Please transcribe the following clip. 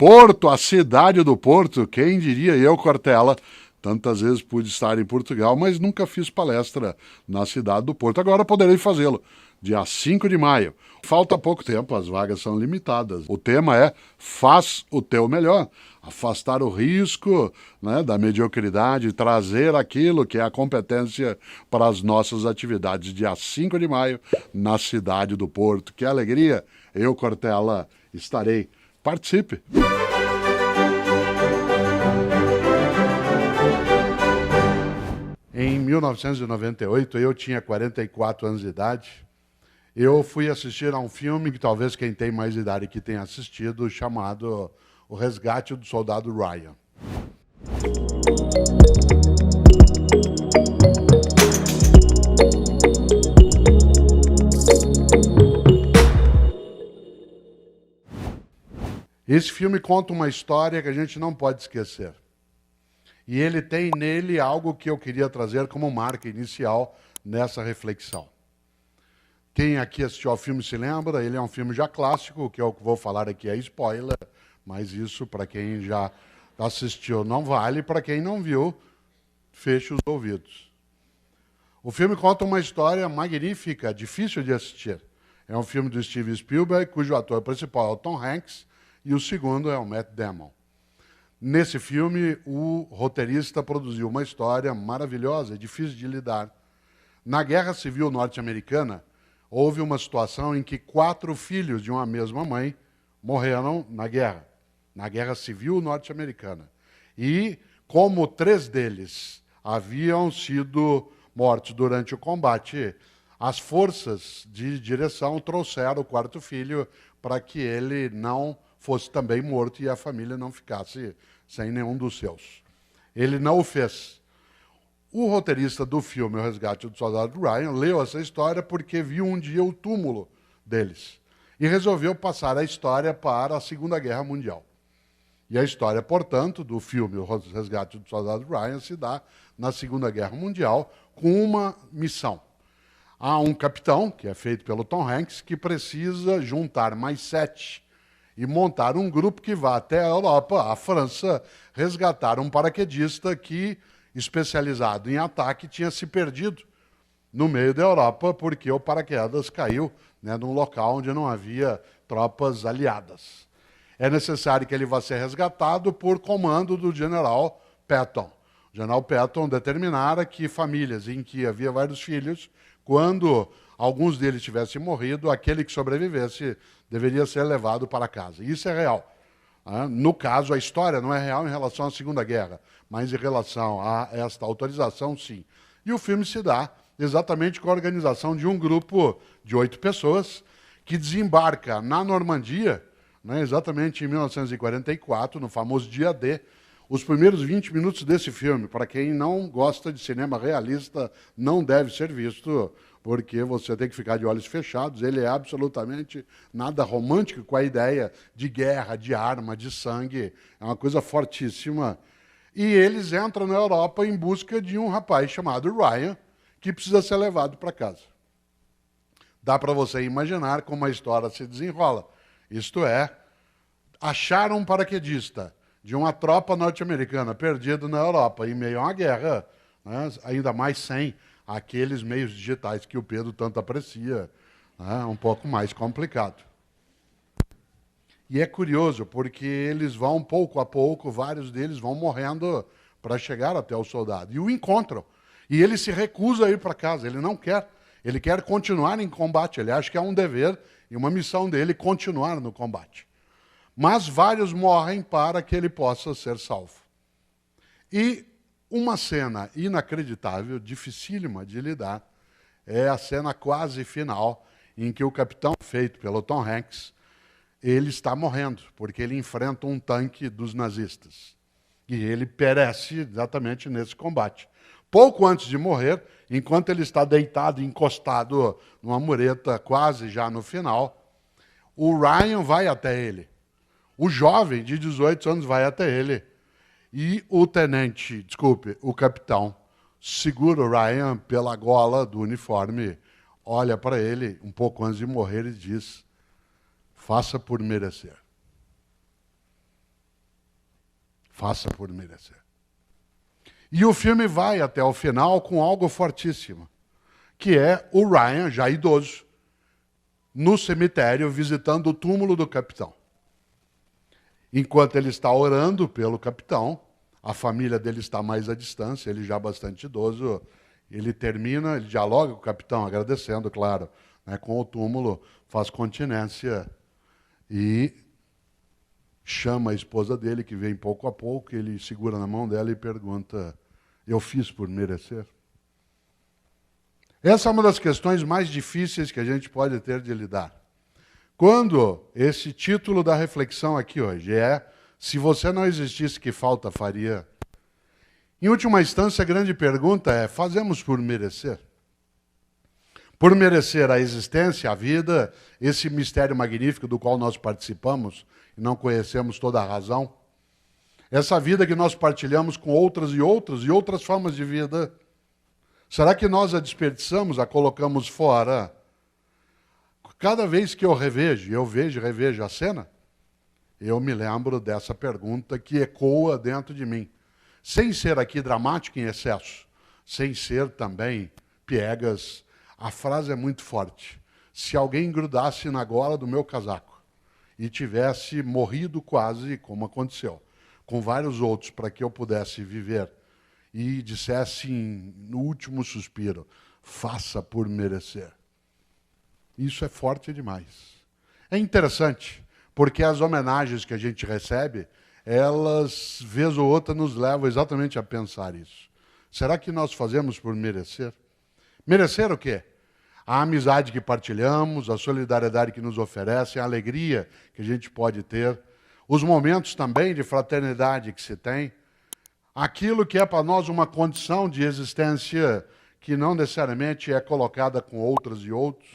Porto, a cidade do Porto, quem diria eu, Cortella, tantas vezes pude estar em Portugal, mas nunca fiz palestra na cidade do Porto. Agora poderei fazê-lo, dia 5 de maio. Falta pouco tempo, as vagas são limitadas. O tema é Faz o Teu Melhor. Afastar o risco, né, da mediocridade, trazer aquilo que é a competência para as nossas atividades. Dia 5 de maio, na cidade do Porto. Que alegria! Eu, Cortella, estarei. Participe! Em 1998, eu tinha 44 anos de idade. Eu fui assistir a um filme que talvez quem tem mais idade que tenha assistido, chamado O Resgate do Soldado Ryan. Esse filme conta uma história que a gente não pode esquecer. E ele tem nele algo que eu queria trazer como marca inicial nessa reflexão. Quem aqui assistiu ao filme se lembra, ele é um filme já clássico, o que eu vou falar aqui é spoiler, mas isso para quem já assistiu não vale, para quem não viu, feche os ouvidos. O filme conta uma história magnífica, difícil de assistir. É um filme do Steven Spielberg, cujo ator principal é o Tom Hanks, e o segundo é o Matt Damon. Nesse filme, o roteirista produziu uma história maravilhosa, difícil de lidar. Na Guerra Civil Norte-Americana, houve uma situação em que 4 filhos de uma mesma mãe morreram na Guerra Civil Norte-Americana. E, como 3 deles haviam sido mortos durante o combate, as forças de direção trouxeram o 4º filho para que ele não fosse também morto e a família não ficasse sem nenhum dos seus. Ele não o fez. O roteirista do filme O Resgate do Soldado Ryan leu essa história porque viu um dia o túmulo deles e resolveu passar a história para a Segunda Guerra Mundial. E a história, portanto, do filme O Resgate do Soldado Ryan se dá na Segunda Guerra Mundial com uma missão. Há um capitão, que é feito pelo Tom Hanks, que precisa juntar mais 7 e montar um grupo que vá até a Europa, a França, resgatar um paraquedista que, especializado em ataque, tinha se perdido no meio da Europa porque o paraquedas caiu, né, num local onde não havia tropas aliadas. É necessário que ele vá ser resgatado por comando do general Patton. O general Patton determinara que famílias em que havia vários filhos, quando alguns deles tivessem morrido, aquele que sobrevivesse deveria ser levado para casa. Isso é real. No caso, a história não é real em relação à Segunda Guerra, mas em relação a esta autorização, sim. E o filme se dá exatamente com a organização de um grupo de 8 pessoas que desembarca na Normandia, né, exatamente em 1944, no famoso dia D. Os primeiros 20 minutos desse filme, para quem não gosta de cinema realista, não deve ser visto, porque você tem que ficar de olhos fechados. Ele é absolutamente nada romântico com a ideia de guerra, de arma, de sangue. É uma coisa fortíssima. E eles entram na Europa em busca de um rapaz chamado Ryan, que precisa ser levado para casa. Dá para você imaginar como a história se desenrola. Isto é, acharam um paraquedista de uma tropa norte-americana perdido na Europa, em meio a uma guerra, né, ainda mais sem aqueles meios digitais que o Pedro tanto aprecia, né, um pouco mais complicado. E é curioso, porque eles vão, pouco a pouco, vários deles vão morrendo para chegar até o soldado. E o encontram. E ele se recusa a ir para casa, ele não quer. Ele quer continuar em combate, ele acha que é um dever e uma missão dele continuar no combate. Mas vários morrem para que ele possa ser salvo. E uma cena inacreditável, dificílima de lidar, é a cena quase final, em que o capitão, feito pelo Tom Hanks, ele está morrendo, porque ele enfrenta um tanque dos nazistas. E ele perece exatamente nesse combate. Pouco antes de morrer, enquanto ele está deitado, encostado numa mureta, quase já no final, o Ryan vai até ele. O jovem de 18 anos vai até ele. E o capitão, segura o Ryan pela gola do uniforme, olha para ele, um pouco antes de morrer, e diz: faça por merecer. faça por merecer. E o filme vai até o final com algo fortíssimo, que é o Ryan, já idoso, no cemitério visitando o túmulo do capitão. Enquanto ele está orando pelo capitão, a família dele está mais à distância, ele já bastante idoso, ele termina, ele dialoga com o capitão, agradecendo, claro, né, com o túmulo, faz continência e chama a esposa dele, que vem pouco a pouco, ele segura na mão dela e pergunta: eu fiz por merecer? Essa é uma das questões mais difíceis que a gente pode ter de lidar. Quando esse título da reflexão aqui hoje é: se você não existisse, que falta faria? Em última instância, a grande pergunta é: fazemos por merecer? Por merecer a existência, a vida, esse mistério magnífico do qual nós participamos e não conhecemos toda a razão? Essa vida que nós partilhamos com outras e outras formas de vida, será que nós a desperdiçamos, a colocamos fora? Cada vez que eu vejo e revejo a cena, eu me lembro dessa pergunta que ecoa dentro de mim. Sem ser aqui dramático em excesso, sem ser também piegas, a frase é muito forte. Se alguém grudasse na gola do meu casaco e tivesse morrido quase, como aconteceu, com vários outros, para que eu pudesse viver, e dissesse no último suspiro: faça por merecer. Isso é forte demais. É interessante, porque as homenagens que a gente recebe, elas, vez ou outra, nos levam exatamente a pensar isso. Será que nós fazemos por merecer? Merecer o quê? A amizade que partilhamos, a solidariedade que nos oferecem, a alegria que a gente pode ter, os momentos também de fraternidade que se tem, aquilo que é para nós uma condição de existência que não necessariamente é colocada com outras e outros.